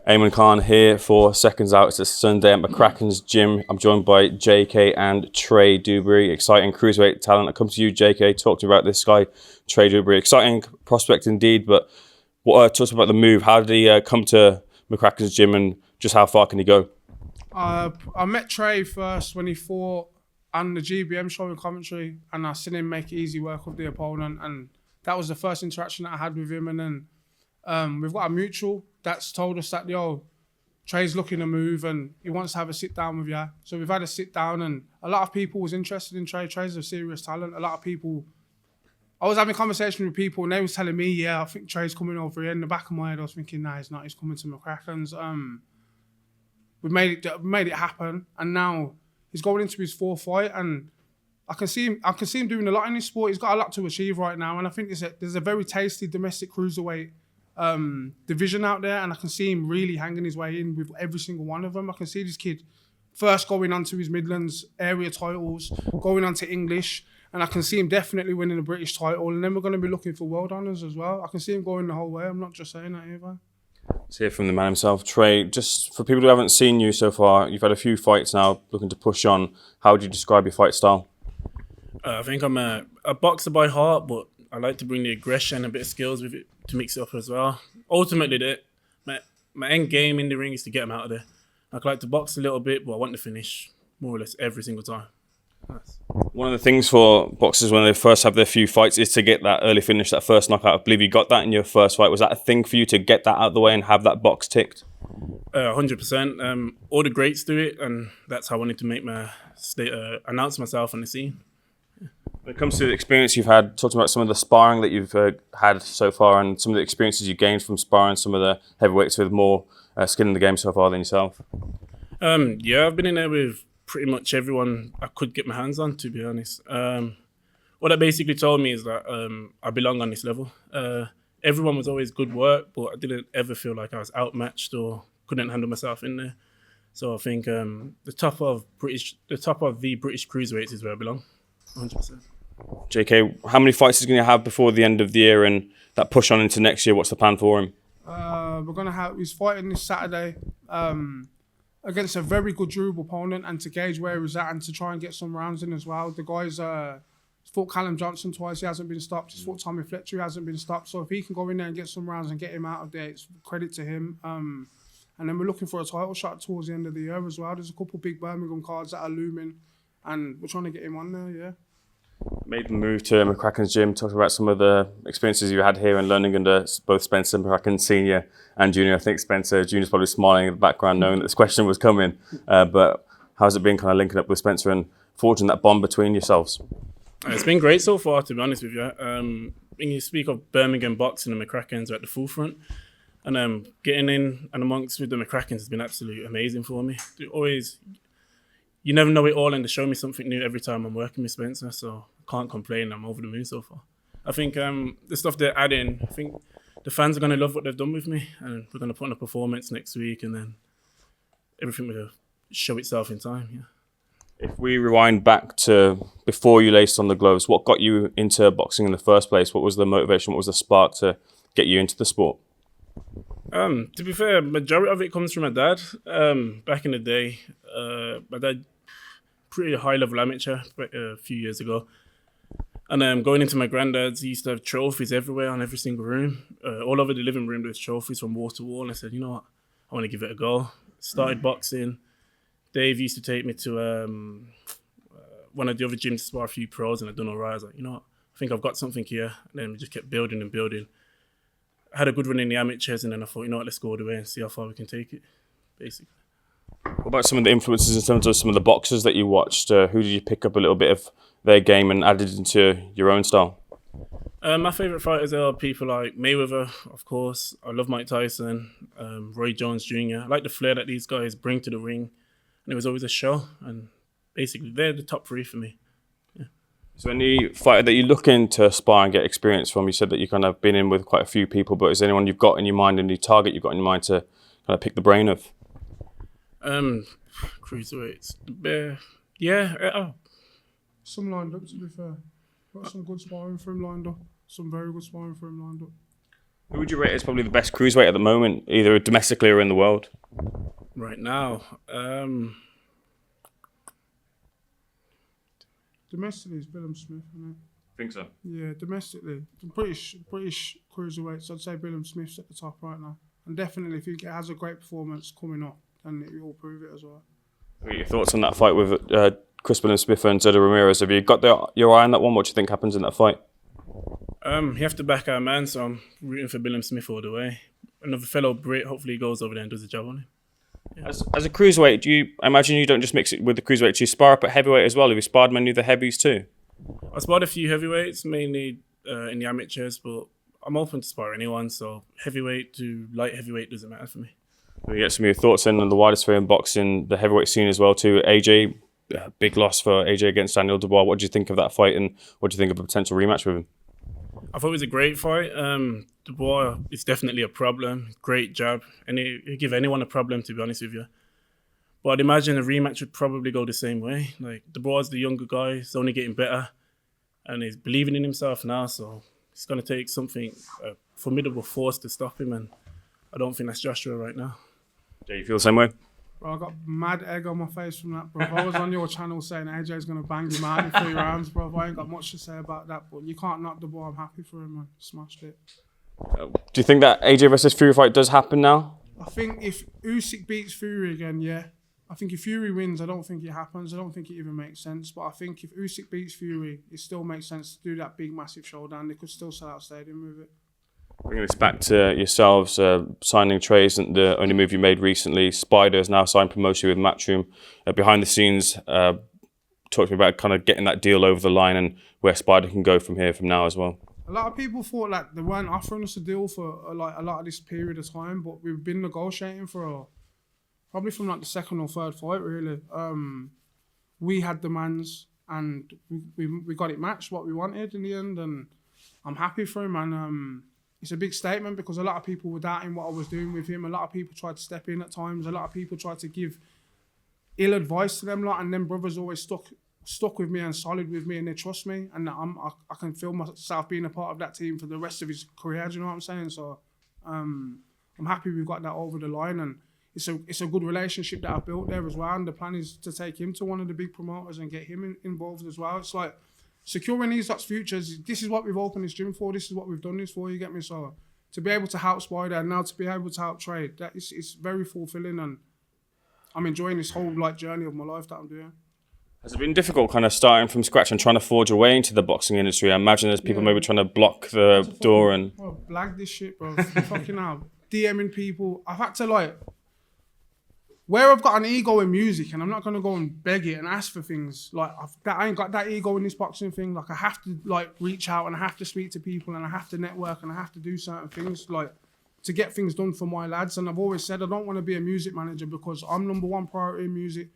Eamon Khan here for Seconds Out. It's a Sunday at McCracken's gym. I'm joined by Jaykae and Traie Duberry. Exciting cruiserweight talent. I come to you, Jaykae. Talk to me about this guy, Traie Duberry. Exciting prospect indeed, but talk to me about the move. How did he come to McCracken's gym and just how far can he go? I met Traie first when he fought on the GBM show in Coventry, and I seen him make easy work of the opponent, and that was the first interaction that I had with him. And then we've got a mutual that's told us that, Traie's looking to move and he wants to have a sit down with you. So we've had a sit down, and a lot of people was interested in Traie. Traie's a serious talent. A lot of people, I was having a conversation with people and they was telling me, I think Traie's coming over here. In the back of my head, I was thinking, nah, he's not. He's coming to McCracken's. We made it happen, and now he's going into his fourth fight, and I can see him doing a lot in this sport. He's got a lot to achieve right now, and I think there's a very tasty domestic cruiserweight division out there, and I can see him really hanging his way in with every single one of them. I can see this kid first going on to his Midlands area titles, going on to English, and I can see him definitely winning a British title, and then we're going to be looking for world honours as well. I can see him going the whole way. I'm not just saying that either. Let's hear from the man himself. Traie, just for people who haven't seen you so far, you've had a few fights now, looking to push on. How would you describe your fight style? I think I'm a boxer by heart, but I like to bring the aggression and a bit of skills with it to mix it up as well. Ultimately, my end game in the ring is to get him out of there. I like to box a little bit, but I want to finish more or less every single time. Nice. One of the things for boxers when they first have their few fights is to get that early finish, that first knockout. I believe you got that in your first fight. Was that a thing for you to get that out of the way and have that box ticked? 100%. All the greats do it, and that's how I wanted to make announce myself on the scene. When it comes to the experience you've had, talking about some of the sparring that you've had so far and some of the experiences you gained from sparring some of the heavyweights with more skin in the game so far than yourself. I've been in there with pretty much everyone I could get my hands on, to be honest. What that basically told me is that I belong on this level. Everyone was always good work, but I didn't ever feel like I was outmatched or couldn't handle myself in there. So I think the top of the British cruiserweights is where I belong, 100%. Jaykae, how many fights is he going to have before the end of the year and that push on into next year? What's the plan for him? He's fighting this Saturday against a very good durable opponent, and to gauge where he's at and to try and get some rounds in as well. The guy's fought Callum Johnson twice, he hasn't been stopped. He's fought Tommy Fletcher, he hasn't been stopped. So if he can go in there and get some rounds and get him out of there, it's credit to him. And then we're looking for a title shot towards the end of the year as well. There's a couple big Birmingham cards that are looming, and we're trying to get him on there, yeah. Made the move to McCracken's gym. Talk about some of the experiences you had here and learning under both Spencer McCracken Senior and Junior. I think Spencer Junior's probably smiling in the background knowing that this question was coming. But how's it been kind of linking up with Spencer and forging that bond between yourselves? It's been great so far, to be honest with you. When you speak of Birmingham boxing, and the McCrackens are at the forefront. And getting in and amongst with the McCrackens has been absolutely amazing for me. You never know it all, and they show me something new every time I'm working with Spencer, so I can't complain. I'm over the moon so far. I think the stuff they're adding, I think the fans are going to love what they've done with me, and we're going to put on a performance next week, and then everything will show itself in time, yeah. If we rewind back to before you laced on the gloves, what got you into boxing in the first place? What was the motivation? What was the spark to get you into the sport? To be fair, majority of it comes from my dad. Back in the day, my dad, pretty high-level amateur a few years ago. And going into my granddad's, he used to have trophies everywhere on every single room. All over the living room, there's trophies from wall to wall. And I said, you know what, I want to give it a go. Started boxing. Dave used to take me to one of the other gyms to spar a few pros, and I'd done all right. I was like, you know what, I think I've got something here. And then we just kept building and building. I had a good run in the amateurs, and then I thought, you know what, let's go all the way and see how far we can take it, basically. What about some of the influences in terms of some of the boxers that you watched? Who did you pick up a little bit of their game and added into your own style? My favourite fighters are people like Mayweather, of course. I love Mike Tyson, Roy Jones Jr. I like the flair that these guys bring to the ring. And it was always a show. And basically, they're the top three for me. Yeah. Is there any fighter that you're looking to spar and get experience from? You said that you kind of been in with quite a few people, but is there anyone you've got in your mind, any target you've got in your mind to kind of pick the brain of? Cruiserweights. Yeah. Some lined up, to be fair. Got some good sparring for him lined up. Some very good sparring for him lined up. Who would you rate as probably the best cruiserweight at the moment, either domestically or in the world? Right now, Domestically, it's billam-smith, isn't it? Think so. Yeah, domestically, the British cruiserweights, I'd say billam-smith's at the top right now. And definitely, if he has a great performance coming up, then it will prove it as well. What are your thoughts on that fight with Chris billam-smith and Zeddy Ramirez? Have you got your eye on that one? What do you think happens in that fight? you have to back our man, so I'm rooting for billam-smith all the way. Another fellow Brit, hopefully he goes over there and does the job on him. Yeah. As a cruiserweight, I imagine you don't just mix it with the cruiserweight, do you spar up at heavyweight as well? Have you sparred many of the heavies too? I sparred a few heavyweights, mainly in the amateurs, but I'm open to spar anyone, so heavyweight to light heavyweight doesn't matter for me. We get some of your thoughts in on the wider sphere in boxing, the heavyweight scene as well too. AJ, big loss for AJ against Daniel Dubois. What do you think of that fight, and what do you think of a potential rematch with him? I thought it was a great fight. Dubois is definitely a problem. Great jab, and he give anyone a problem, to be honest with you. But I'd imagine a rematch would probably go the same way. Like, Dubois is the younger guy, he's only getting better, and he's believing in himself now, so it's going to take something, a formidable force to stop him, and I don't think that's Joshua right now. Jay, you feel the same way? Bro, I got mad egg on my face from that, bro. I was on your channel saying AJ's going to bang him out in 3 rounds, bro. I ain't got much to say about that, but you can't knock the ball. I'm happy for him, man. Smashed it. Do you think that AJ versus Fury fight does happen now? I think if Usyk beats Fury again, yeah. I think if Fury wins, I don't think it happens. I don't think it even makes sense. But I think if Usyk beats Fury, it still makes sense to do that big, massive showdown. They could still sell out stadium with it. Bringing this back to yourselves, signing Traie isn't the only move you made recently. Spider has now signed promotion with Matchroom. Behind the scenes, talk to me about kind of getting that deal over the line and where Spider can go from here, from now as well. A lot of people thought like they weren't offering us a deal for like a lot of this period of time, but we've been negotiating for probably from like the 2nd or 3rd fight, really. We had demands and we got it matched what we wanted in the end, and I'm happy for him, and it's a big statement because a lot of people were doubting what I was doing with him. A lot of people tried to step in at times. A lot of people tried to give ill advice to them lot, and them brothers always stuck with me and solid with me, and they trust me, and I can feel myself being a part of that team for the rest of his career. Do you know what I'm saying? So I'm happy we've got that over the line, and it's a good relationship that I've built there as well. And the plan is to take him to one of the big promoters and get him involved as well. It's like securing these lot's futures. This is what we've opened this gym for. This is what we've done this for. You get me? So to be able to help Spider and now to be able to help Traie, it's very fulfilling, and I'm enjoying this whole like journey of my life that I'm doing. Has it been difficult kind of starting from scratch and trying to forge your way into the boxing industry? I imagine there's people maybe trying to block the door and... Bro, blag this shit, bro. Fucking hell. DMing people. I've had to like... Where I've got an ego in music, and I'm not going to go and beg it and ask for things, like I ain't got that ego in this boxing thing. Like I have to like reach out, and I have to speak to people, and I have to network, and I have to do certain things like to get things done for my lads. And I've always said I don't want to be a music manager because I'm #1 priority in music.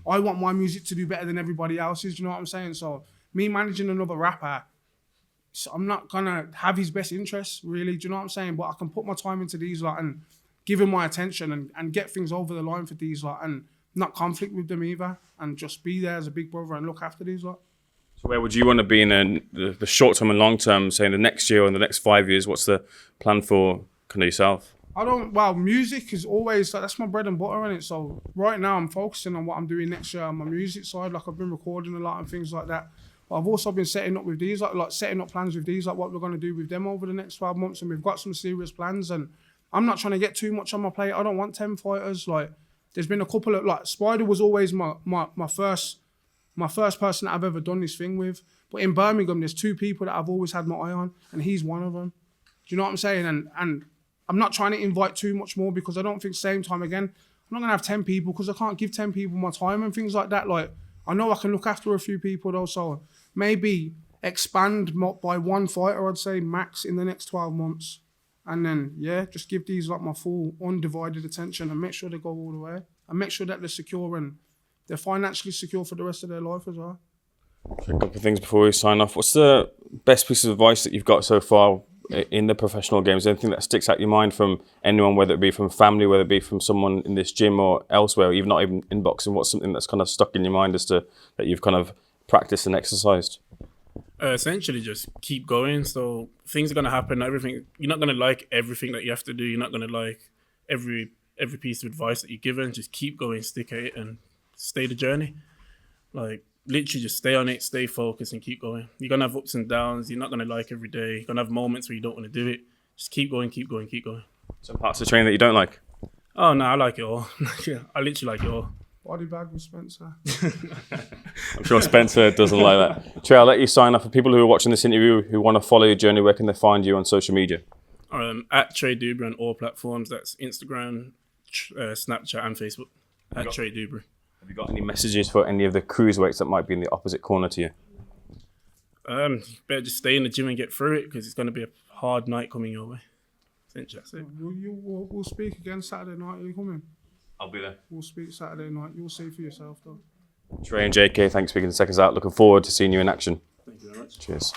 I want my music to do better than everybody else's. Do you know what I'm saying? So me managing another rapper, so I'm not going to have his best interests, really. Do you know what I'm saying? But I can put my time into these lot and give him my attention and get things over the line for these lot and not conflict with them either, and just be there as a big brother and look after these lot. So where would you want to be in the short term and long term, say in the next year or in the next 5 years? What's the plan for kind of yourself? Music is always, like, that's my bread and butter in it. So right now I'm focusing on what I'm doing next year on my music side. Like I've been recording a lot and things like that. But I've also been setting up with these, like setting up plans with these, like what we're going to do with them over the next 12 months. And we've got some serious plans, and I'm not trying to get too much on my plate. I don't want 10 fighters. Like there's been a couple of, like Spider was always my first person that I've ever done this thing with. But in Birmingham, there's 2 people that I've always had my eye on, and he's one of them. Do you know what I'm saying? And I'm not trying to invite too much more because I don't think same time again, I'm not going to have 10 people because I can't give 10 people my time and things like that. Like, I know I can look after a few people though, so maybe expand by 1 fighter, I'd say, max in the next 12 months. And then, yeah, just give these like my full undivided attention and make sure they go all the way. And make sure that they're secure and they're financially secure for the rest of their life as well. A couple of things before we sign off. What's the best piece of advice that you've got so far in the professional games? Anything that sticks out your mind from anyone, whether it be from family, whether it be from someone in this gym or elsewhere, even not even in boxing? What's something that's kind of stuck in your mind as to that you've kind of practiced and exercised? Essentially, just keep going. So things are gonna happen. Everything you're not gonna like everything that you have to do. You're not gonna like every piece of advice that you're given. Just keep going, stick at it, and stay the journey. Like literally, just stay on it, stay focused, and keep going. You're gonna have ups and downs. You're not gonna like every day. You're gonna have moments where you don't want to do it. Just keep going, keep going, keep going. Some parts of training that you don't like? Oh no, I like it all. Yeah, I literally like it all. Body bag with Spencer. I'm sure Spencer doesn't like that. Traie, I'll let you sign up. For people who are watching this interview who want to follow your journey, where can they find you on social media? At Traie Duberry on all platforms. That's Instagram, Snapchat, and Facebook. At Traie Duberry. Have you got any messages for any of the cruiserweights that might be in the opposite corner to you? Better just stay in the gym and get through it, because it's going to be a hard night coming your way. Essentially, that's it. We'll speak again Saturday night. Are you coming? I'll be there. We'll speak Saturday night. You'll see for yourself, though. Traie and Jaykae, thanks for speaking to Seconds Out. Looking forward to seeing you in action. Thank you very much. Cheers.